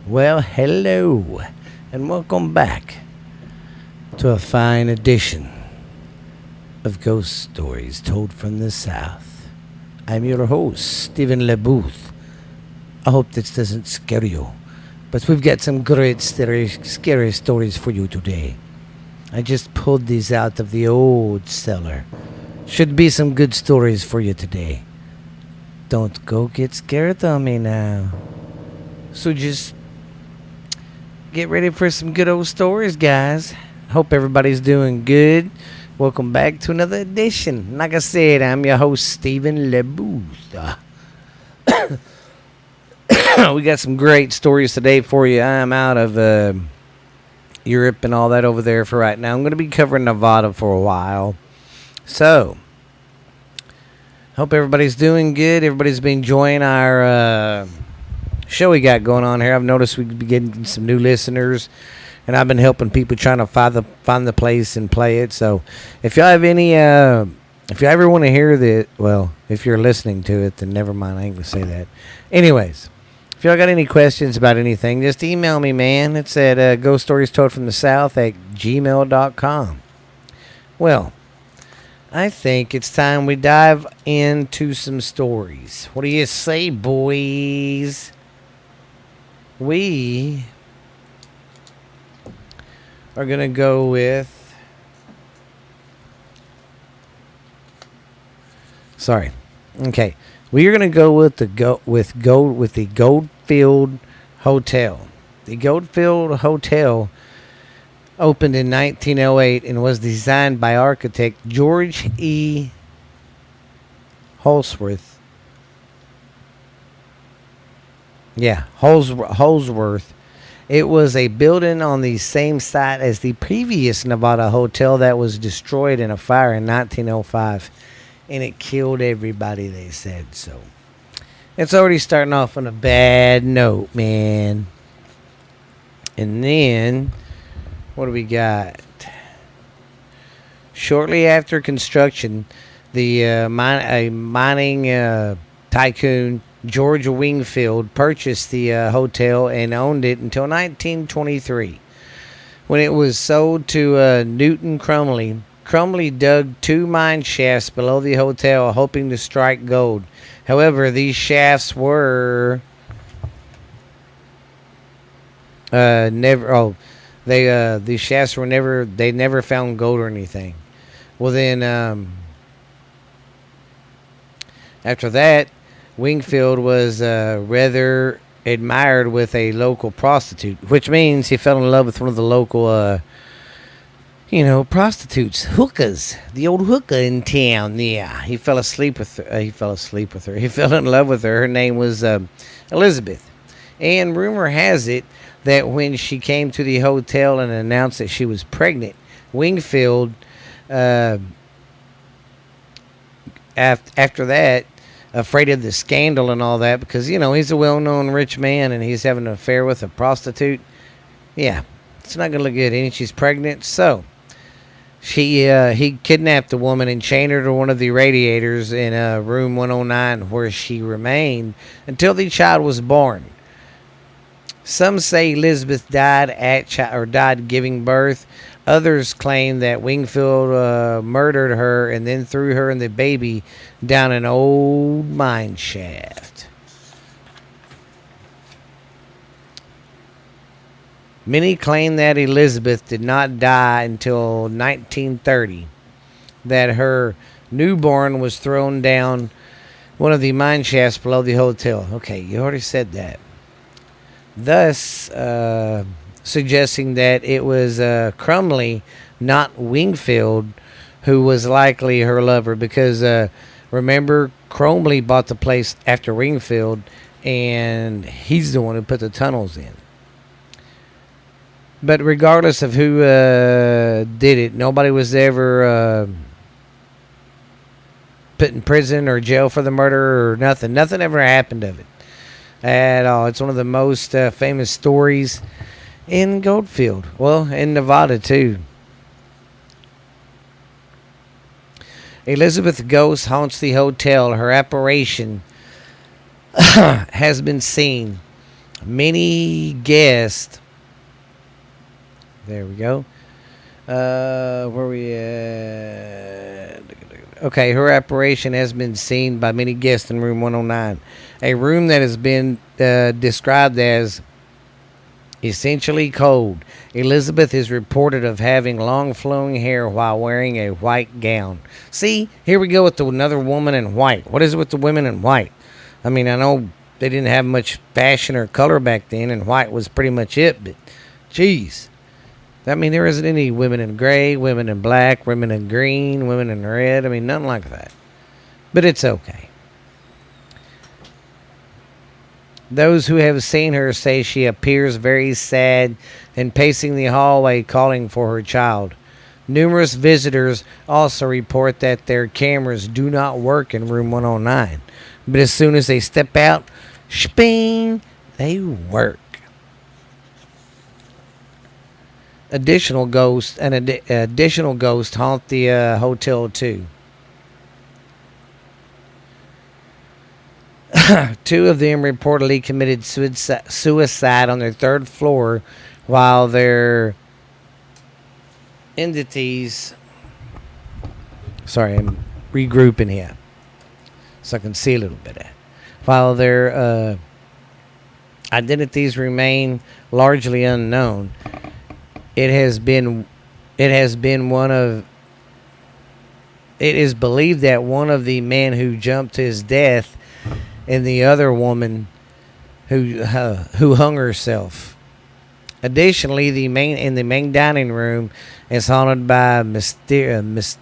Well, hello, and welcome back to a fine edition of Ghost Stories Told from the South. I'm your host, Stephen LeBooth. I hope this doesn't scare you, but we've got some great scary stories for you today. I just pulled these out of the old cellar. Should be some good stories for you today. Don't go get scared on me now. So just get ready for some good old stories, guys. Hope everybody's doing good. Welcome back to another edition. Like I said, I'm your host, Stephen LeBooth. We got some great stories today for you. I'm out of Europe and all that over there for right now. I'm going to be covering Nevada for a while. So, hope everybody's doing good. Everybody's been enjoying our show we got going on here. I've noticed we've been getting some new listeners, and I've been helping people trying to find the place and play it. So, if y'all have any, if you ever want to hear that, well, if you're listening to it, then never mind. I ain't gonna say that. Anyways, if y'all got any questions about anything, just email me, man. It's at Ghost Stories Told from the South at gmail.com. Well, I think it's time we dive into some stories. What do you say, boys? We are going to go with... Sorry. Okay. We are going to go with the Goldfield Hotel. The Goldfield Hotel opened in 1908 and was designed by architect George E. Holsworth. Yeah, Holsworth. It was a building on the same site as the previous Nevada hotel that was destroyed in a fire in 1905. And it killed everybody, they said. So it's already starting off on a bad note, man. And then, what do we got? Shortly after construction, the mining tycoon George Wingfield purchased the hotel and owned it until 1923. When it was sold to Newton Crumley, Crumley dug 2 mine shafts below the hotel, hoping to strike gold. However, these shafts were these shafts were never found gold or anything. Well, then after that, Wingfield was rather admired with a local prostitute, which means he fell in love with one of the local prostitutes, hookahs, the old hookah in town. Yeah, he fell asleep with her. He fell in love with her. Her name was Elizabeth. And rumor has it that when she came to the hotel and announced that she was pregnant, Wingfield, after that, afraid of the scandal and all that, because, he's a well-known rich man and he's having an affair with a prostitute. Yeah, it's not going to look good. And she's pregnant, so... he kidnapped the woman and chained her to one of the radiators in room 109, where she remained until the child was born. Some say Elizabeth died giving birth. Others claim that Wingfield murdered her and then threw her and the baby down an old mine shaft. Many claim that Elizabeth did not die until 1930, that her newborn was thrown down one of the mine shafts below the hotel. Okay, you already said that. Thus, suggesting that it was Crumley, not Wingfield, who was likely her lover, because remember, Crumley bought the place after Wingfield, and he's the one who put the tunnels in. But regardless of who did it, nobody was ever put in prison or jail for the murder or nothing. Nothing ever happened of it at all. It's one of the most famous stories in Goldfield. Well, in Nevada, too. Elizabeth Ghost haunts the hotel. Her apparition has been seen Many guests. There we go. Where we at? Okay, her apparition has been seen by many guests in room 109, a room that has been described as essentially cold. Elizabeth is reported of having long flowing hair while wearing a white gown. See, here we go with another woman in white. What is it with the women in white? I mean, I know they didn't have much fashion or color back then, and white was pretty much it, but geez. I mean, there isn't any women in gray, women in black, women in green, women in red. I mean, nothing like that. But it's okay. Those who have seen her say she appears very sad and pacing the hallway calling for her child. Numerous visitors also report that their cameras do not work in room 109. But as soon as they step out, sping, they work. Additional ghosts haunt the hotel too. Two of them reportedly committed suicide on their third floor while their entities. Sorry, I'm regrouping here so I can see a little bit. While their identities remain largely unknown, it is believed that one of the men who jumped to his death and the other woman who hung herself. Additionally, the main dining room is haunted by a mischievous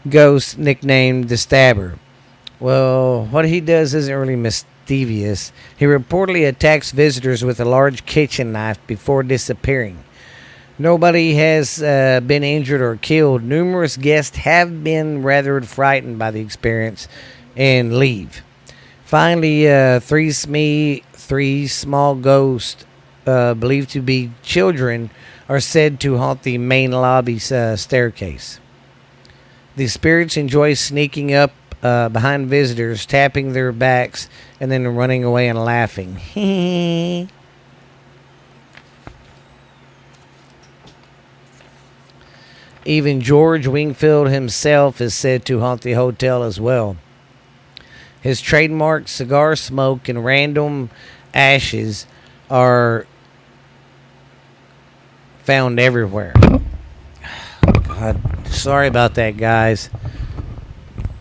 ghost nicknamed the Stabber. Well, what he does isn't really mischievous. He reportedly attacks visitors with a large kitchen knife before disappearing. Nobody has been injured or killed. Numerous guests have been rather frightened by the experience and leave. Finally, three small ghosts believed to be children are said to haunt the main lobby staircase. The spirits enjoy sneaking up behind visitors, tapping their backs, and then running away and laughing. Even George Wingfield himself is said to haunt the hotel as well. His trademark cigar smoke and random ashes are found everywhere. God, sorry about that, guys.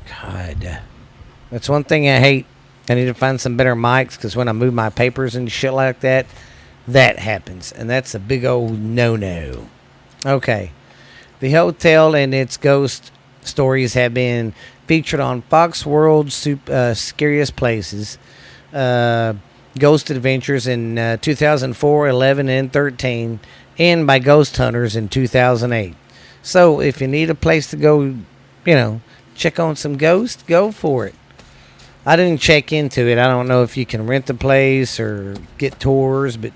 God, that's one thing I hate. I need to find some better mics because when I move my papers and shit like that, that happens. And that's a big old no-no. Okay. The hotel and its ghost stories have been featured on Fox World's Scariest Places, Ghost Adventures in 2004, 11, and 13, and by Ghost Hunters in 2008. So if you need a place to go, check on some ghosts, go for it. I didn't check into it. I don't know if you can rent the place or get tours, but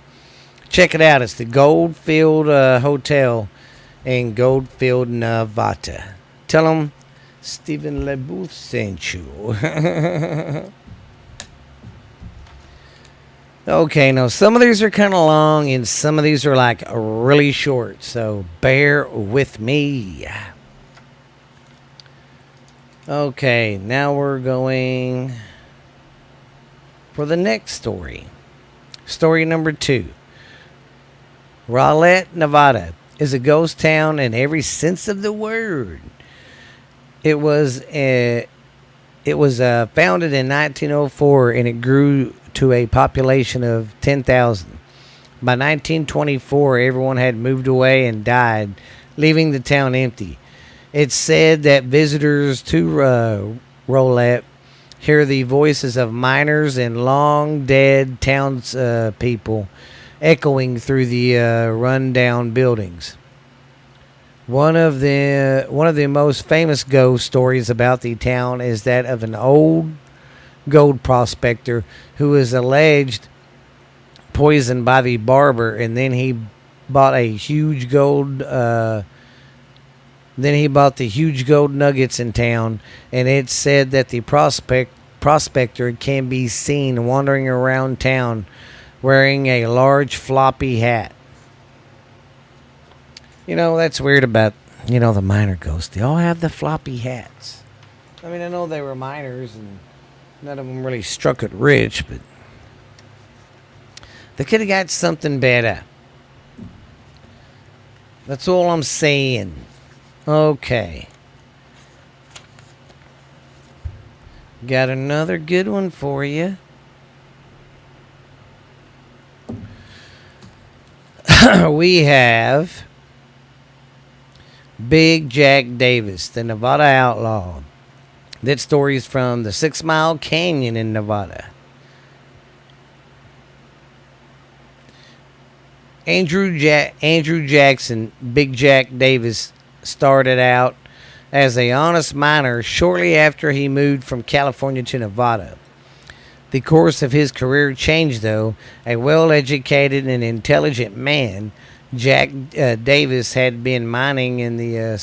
check it out. It's the Goldfield Hotel in Goldfield, Nevada. Tell them Stephen LeBooth sent you. Okay, now some of these are kind of long and some of these are like really short, so bear with me. Okay, now we're going for the next story. Story number 2. Rowlett, Nevada is a ghost town in every sense of the word. It was founded in 1904 and it grew to a population of 10,000. By 1924, everyone had moved away and died, leaving the town empty. It's said that visitors to Rowlett hear the voices of miners and long dead townspeople echoing through the run-down buildings. One of the most famous ghost stories about the town is that of an old gold prospector who was alleged poisoned by the barber, and then he bought a huge gold Then he bought the huge gold nuggets in town, and it said that the prospector can be seen wandering around town wearing a large floppy hat. That's weird about, the miner ghosts. They all have the floppy hats. I mean, I know they were miners and none of them really struck it rich, but they could have got something better. That's all I'm saying. Okay. Got another good one for you. We have Big Jack Davis, the Nevada outlaw. That story is from the 6 Mile Canyon in Nevada. Andrew Jackson, Big Jack Davis, started out as a honest miner shortly after he moved from California to Nevada. The course of his career changed, though. A well-educated and intelligent man, Jack Davis had been mining in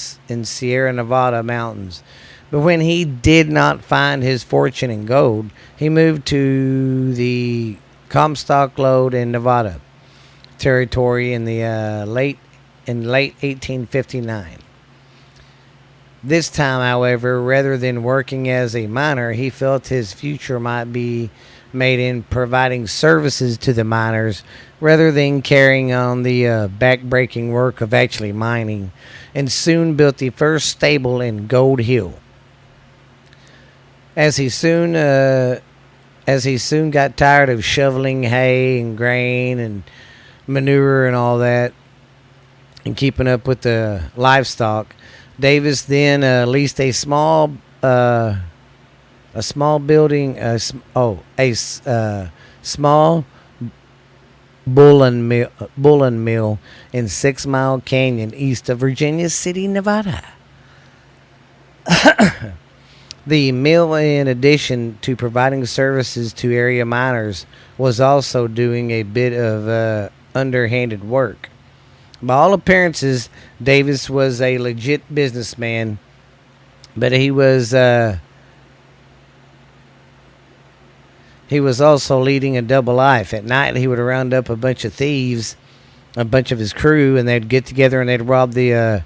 Sierra Nevada mountains. But when he did not find his fortune in gold, he moved to the Comstock Lode in Nevada territory in the late 1859. This time, however, rather than working as a miner, he felt his future might be made in providing services to the miners rather than carrying on the backbreaking work of actually mining, and soon built the first stable in Gold Hill. As he soon got tired of shoveling hay and grain and manure and all that, and keeping up with the livestock, Davis then leased a small building, small bullion mill in 6 Mile Canyon, east of Virginia City, Nevada. The mill, in addition to providing services to area miners, was also doing a bit of underhanded work. By all appearances, Davis was a legit businessman, but he was also leading a double life. At night, he would round up a bunch of thieves, a bunch of his crew, and they'd get together and they'd rob the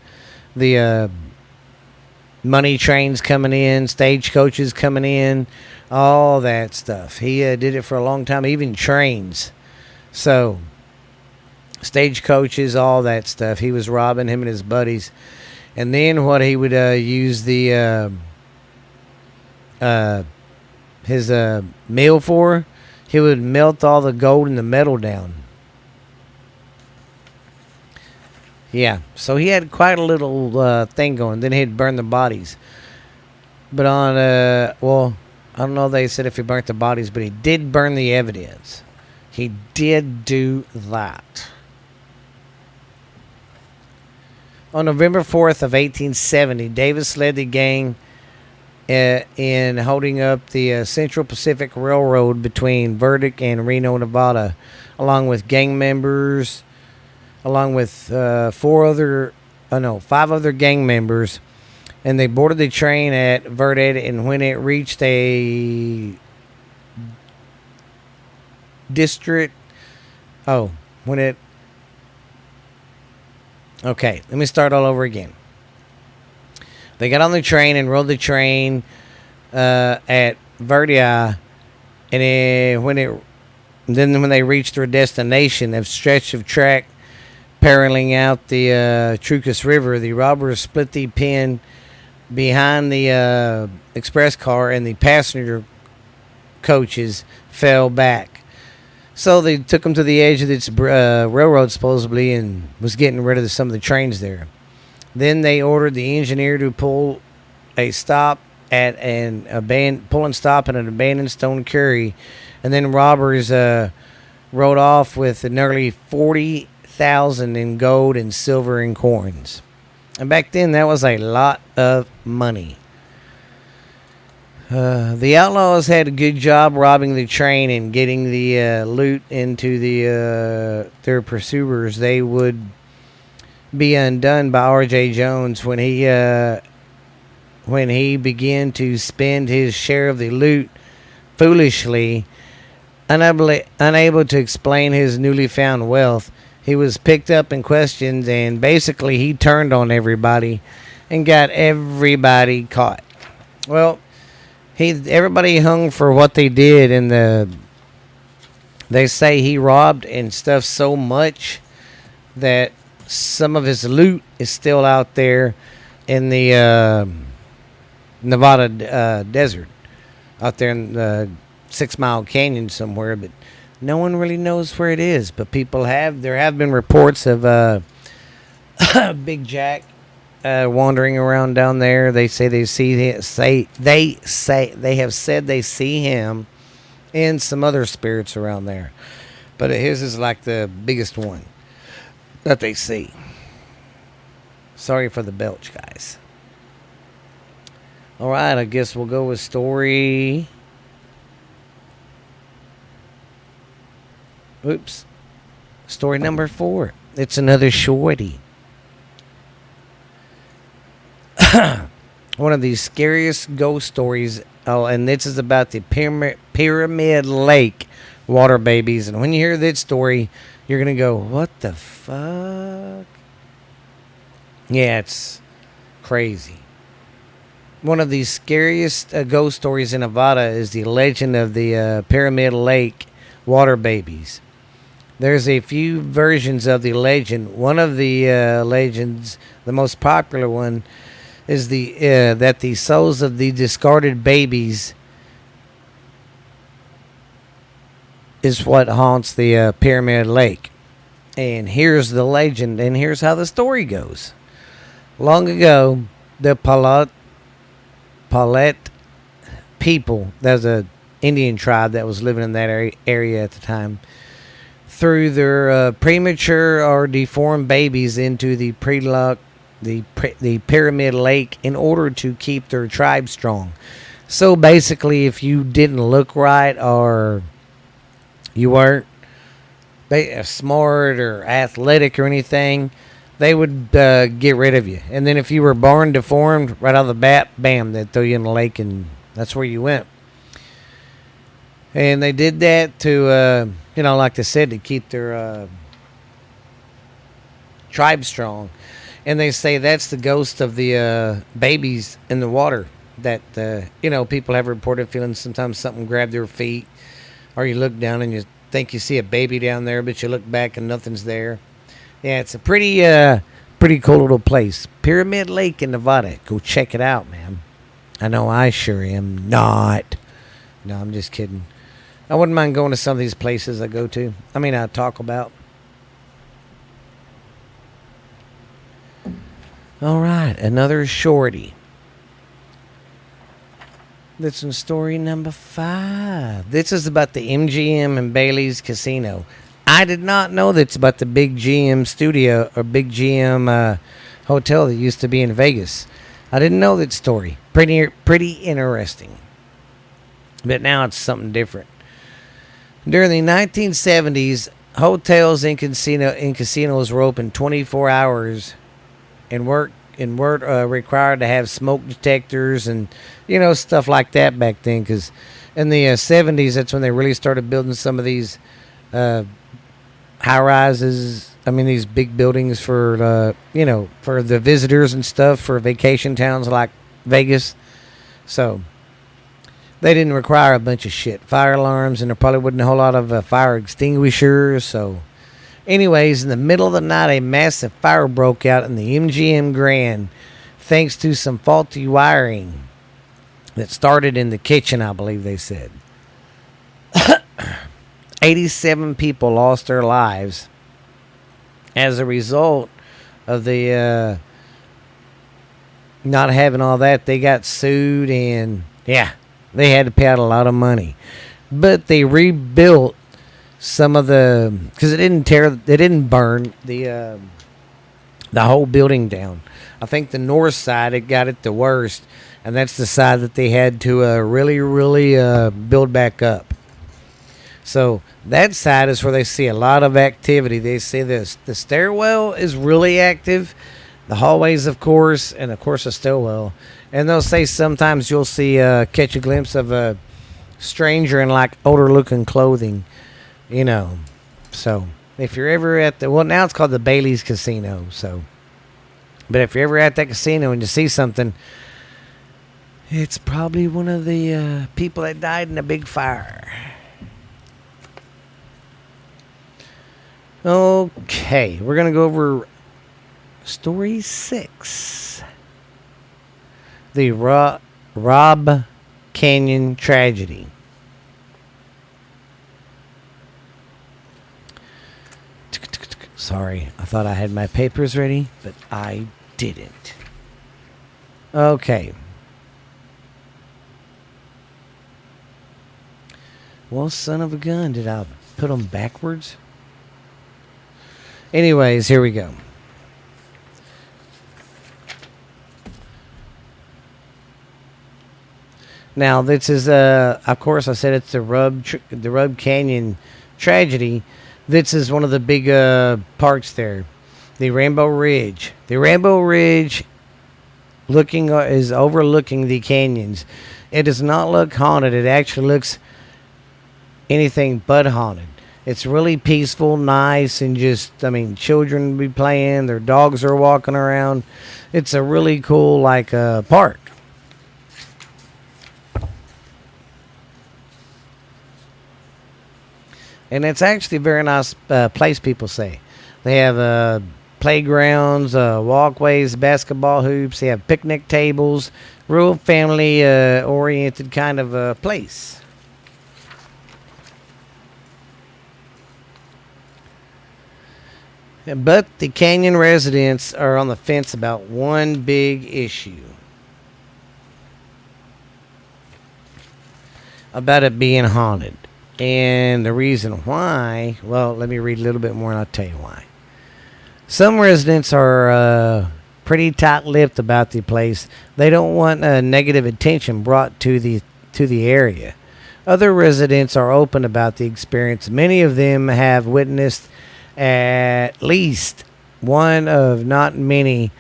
money trains coming in, stagecoaches coming in, all that stuff. He did it for a long time, even trains. So, stagecoaches, all that stuff. He was robbing, him and his buddies. And then what he would use his mill for, he would melt all the gold and the metal down. Yeah, so he had quite a little thing going. Then he'd burn the bodies. But I don't know if they said if he burnt the bodies, but he did burn the evidence. He did do that. On November 4th of 1870, Davis led the gang in holding up the Central Pacific Railroad between Verdict and Reno, Nevada, along with five other gang members, and they boarded the train at Verdict, and when it reached a district, let me start all over again. They got on the train and rode the train at Verdict, and when they reached their destination, a stretch of track paralleling out the Trucas River, the robbers split the pen behind the express car, and the passenger coaches fell back. So they took them to the edge of this railroad, supposedly, and was getting rid of some of the trains there. Then they ordered the engineer to pull and stop at an abandoned stone quarry, and then robbers rode off with nearly 40,000 in gold and silver and coins. And back then, that was a lot of money. The outlaws had a good job robbing the train and getting the loot into their pursuers. They would be undone by R.J. Jones when he began to spend his share of the loot foolishly, unable to explain his newly found wealth. He was picked up and questioned, and basically he turned on everybody and got everybody caught. Well, everybody hung for what they did, and they say he robbed and stuff so much that some of his loot is still out there in the Nevada desert, out there in the 6 Mile Canyon somewhere, but no one really knows where it is. But there have been reports of Big Jack wandering around down there. They say they have said they see him and some other spirits around there, but his is like the biggest one that they see. Sorry for the belch, guys. All right, I guess we'll go with story. Oops. Story number 4. It's another shorty. One of the scariest ghost stories. Oh, and this is about the Pyramid Lake water babies. And when you hear this story, you're going to go, what the fuck? Yeah, it's crazy. One of the scariest ghost stories in Nevada is the legend of the Pyramid Lake water babies. There's a few versions of the legend. One of the legends, the most popular one, is that the souls of the discarded babies is what haunts the Pyramid Lake. And here's the legend, and here's how the story goes. Long ago, the Paulette people, there's a Indian tribe that was living in that area at the time, threw their premature or deformed babies into the Pyramid Lake in order to keep their tribe strong. So basically, if you didn't look right or you weren't smart or athletic or anything, they would get rid of you. And then if you were born deformed, right out of the bat, bam, they'd throw you in the lake, and that's where you went. And they did that to, like I said, to keep their tribe strong. And they say that's the ghost of the babies in the water that, people have reported feeling sometimes something grab their feet, or you look down and you think you see a baby down there, but you look back and nothing's there. Yeah, it's a pretty cool little place. Pyramid Lake in Nevada. Go check it out, man. I know I sure am not. No, I'm just kidding. I wouldn't mind going to some of these places I go to. I talk about. All right, another shorty. This is story number 5. This is about the MGM and Bailey's Casino. I did not know that's about the Big GM studio or Big GM hotel that used to be in Vegas. I didn't know that story. Pretty interesting. But now it's something different. During the 1970s, hotels and casinos were open 24 hours and weren't required to have smoke detectors and stuff like that back then. Because in the 70s, that's when they really started building some of these high rises. These big buildings for for the visitors and stuff for vacation towns like Vegas. So they didn't require a bunch of shit, fire alarms, and there probably wasn't a whole lot of fire extinguishers. So, anyways, in the middle of the night, a massive fire broke out in the MGM Grand, thanks to some faulty wiring that started in the kitchen, I believe they said. 87 people lost their lives as a result of the not having all that. They got sued, and they had to pay out a lot of money. But they rebuilt some of the, because it didn't burn the whole building down. I think the north side, it got it the worst, and that's the side that they had to really build back up. So that side is where they see a lot of activity. They see this. The stairwell is really active. The hallways, of course, and of course the stairwell. And they'll say sometimes you'll see catch a glimpse of a stranger in like older looking clothing, you know. So if you're ever at the now it's called the Bailey's Casino. So, but if you're ever at that casino and you see something, it's probably one of the people that died in a big fire. Okay, we're gonna go over story 6, the Rob Canyon tragedy. Sorry, I thought I had my papers ready, but I didn't. Okay. Well, son of a gun, did I put them backwards? Anyways, here we go. Now, this is, of course, I said it's the Rub Canyon tragedy. This is one of the big parks there, the Rainbow Ridge. The Rainbow Ridge is overlooking the canyons. It does not look haunted. It actually looks anything but haunted. It's really peaceful, nice, and just, I mean, children be playing. Their dogs are walking around. It's a really cool, like, park. And it's actually a very nice place, people say. They have playgrounds, walkways, basketball hoops. They have picnic tables. Real family-oriented kind of place. But the canyon residents are on the fence about one big issue. About it being haunted. And the reason why, well, let me read a little bit more and I'll tell you why. Some residents are pretty tight-lipped about the place. They don't want negative attention brought to the area. Other residents are open about the experience. Many of them have witnessed at least one of not many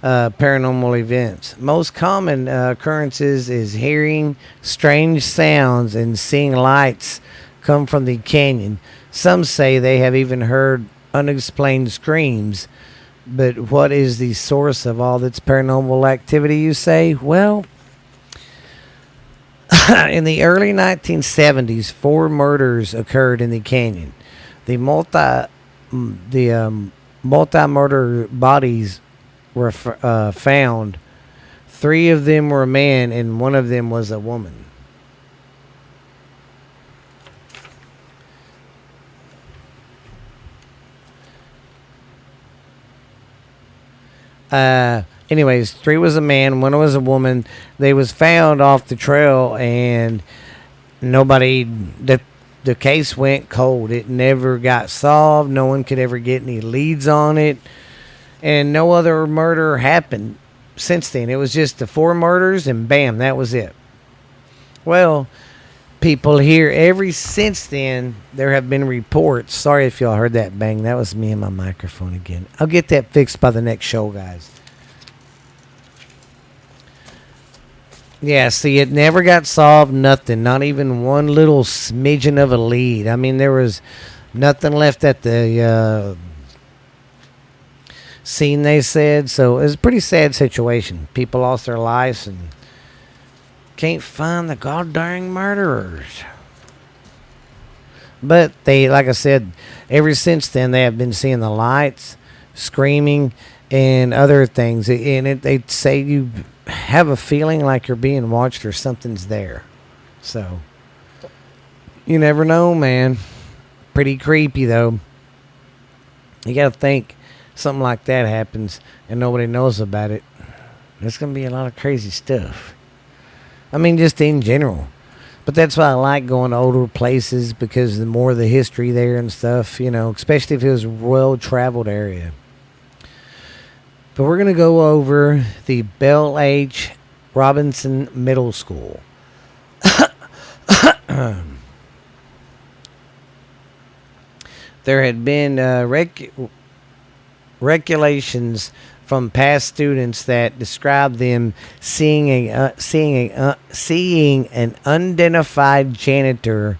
paranormal events. Most common occurrences is hearing strange sounds and seeing lights come from the canyon. Some say they have even heard unexplained screams. But what is the source of all this paranormal activity, you say? Well, in the early 1970s, 4 murders occurred in the canyon. The multi-murder bodies were found. 3 of them were men and 1 of them was a woman. Anyways, 3 was a man, 1 was a woman. They was found off the trail and the case went cold. It never got solved. No one could ever get any leads on it. And no other murder happened since then. It was just the 4 murders and bam, that was it. Well, people here, ever since then, there have been reports. Sorry if y'all heard that bang. That was me and my microphone again. I'll get that fixed by the next show, guys. Yeah, see, it never got solved, nothing. Not even one little smidgen of a lead. I mean, there was nothing left at the scene, they said. So it was a pretty sad situation. People lost their lives and can't find the goddamn murderers. But they, like I said, ever since then, they have been seeing the lights, screaming, and other things. And they say you have a feeling like you're being watched or something's there. So, you never know, man. Pretty creepy, though. You got to think something like that happens and nobody knows about it. There's going to be a lot of crazy stuff. I mean, just in general. But that's why I like going to older places, because the more the history there and stuff, you know, especially if it was a well-traveled area. But we're going to go over the Belle H. Robinson Middle School. There had been regulations from past students that described them seeing an unidentified janitor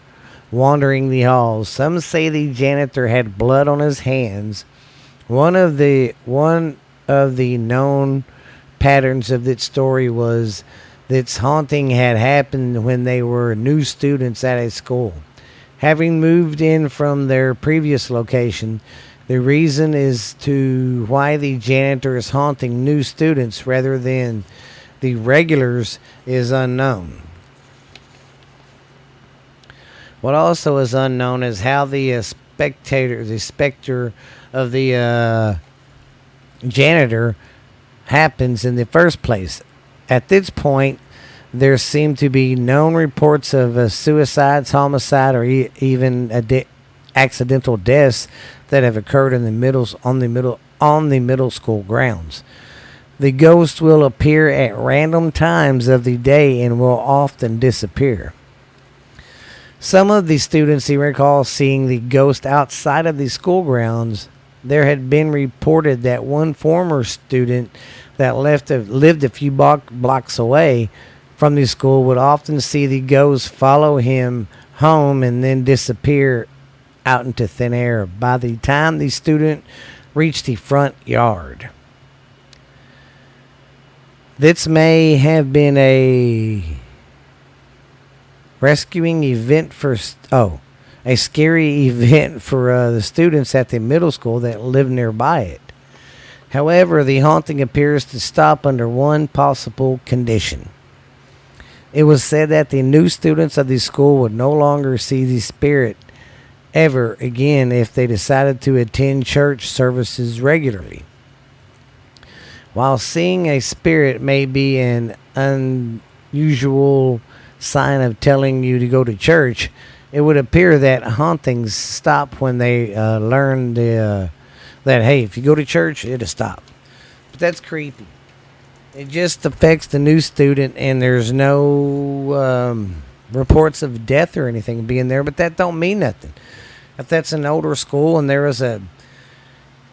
wandering the halls. Some say the janitor had blood on his hands. One of the known patterns of that story was this haunting had happened when they were new students at a school. Having moved in from their previous location, the reason as to why the janitor is haunting new students rather than the regulars is unknown. What also is unknown is how the specter of the janitor happens in the first place. At this point, there seem to be known reports of suicides, homicide, or even accidental deaths that have occurred in the middle school grounds. The ghost will appear at random times of the day and will often disappear. Some of the students recall seeing the ghost outside of the school grounds. There had been reported that one former student that lived a few blocks away from the school would often see the ghost follow him home and then disappear out into thin air by the time the student reached the front yard. This may have been a rescuing event a scary event for the students at the middle school that lived nearby it. However, the haunting appears to stop under one possible condition. It was said that the new students of the school would no longer see the spirit ever again if they decided to attend church services regularly. While seeing a spirit may be an unusual sign of telling you to go to church, it would appear that hauntings stop when they learn that, hey, if you go to church, it'll stop. But that's creepy. It just affects the new student, and there's no reports of death or anything being there, but that don't mean nothing. If that's an older school and there was a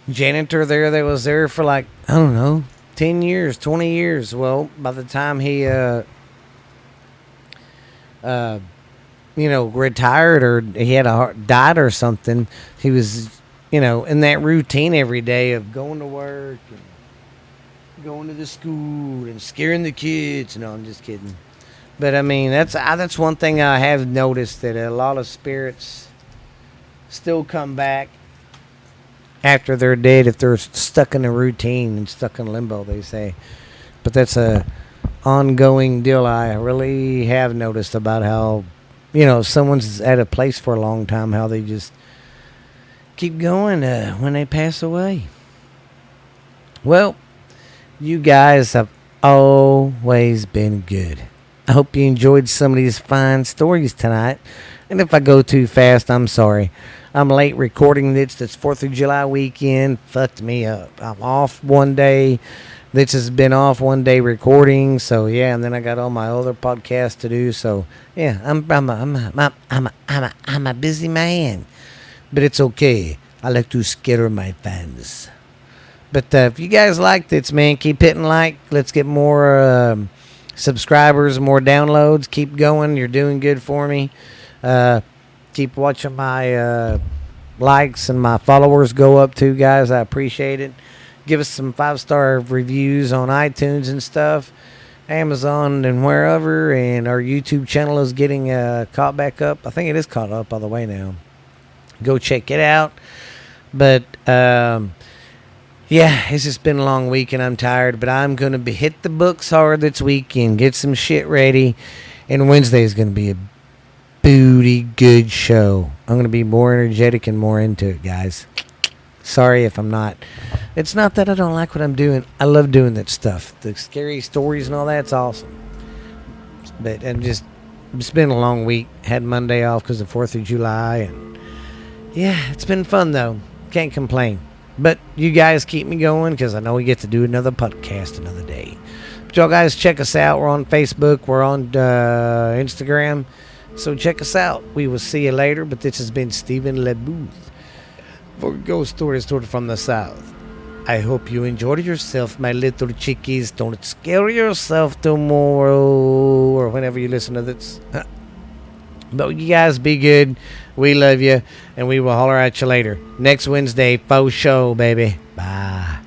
janitor there that was there for 10 years, 20 years, well, by the time he retired or he had died or something, he was, in that routine every day of going to work and going to the school and scaring the kids. No, I'm just kidding. But I mean, that's one thing I have noticed, that a lot of spirits still come back after they're dead if they're stuck in a routine and stuck in limbo, they say. But that's a ongoing deal I really have noticed about how, if someone's at a place for a long time, how they just keep going when they pass away. Well, you guys have always been good. I hope you enjoyed some of these fine stories tonight. And if I go too fast, I'm sorry. I'm late recording this. This 4th of July weekend fucked me up. I'm off one day. This has been off one day recording. So yeah, and then I got all my other podcasts to do. So yeah, I'm a busy man, but it's okay. I like to scare my fans. But if you guys like this, man, keep hitting like. Let's get more subscribers, more downloads. Keep going. You're doing good for me. Keep watching my likes and my followers go up too, guys. I appreciate it. Give us some 5-star reviews on iTunes and stuff, Amazon and wherever. And our YouTube channel is getting caught back up. I think it is caught up all the way now. Go check it out. But yeah, it's just been a long week and I'm tired. But I'm going to hit the books hard this weekend, get some shit ready. And Wednesday is going to be a booty good show. I'm going to be more energetic and more into it, guys. Sorry if I'm not. It's not that I don't like what I'm doing. I love doing that stuff. The scary stories and all that's awesome. But it's been a long week. Had Monday off because of 4th of July. And yeah, it's been fun though. Can't complain. But you guys keep me going because I know we get to do another podcast another day. But y'all guys check us out. We're on Facebook. We're on Instagram. So check us out. We will see you later. But this has been Stephen LeBooth for Ghost Stories told from the South. I hope you enjoyed yourself, my little chickies. Don't scare yourself tomorrow or whenever you listen to this. But you guys be good. We love you, and we will holler at you later. Next Wednesday, faux show, baby. Bye.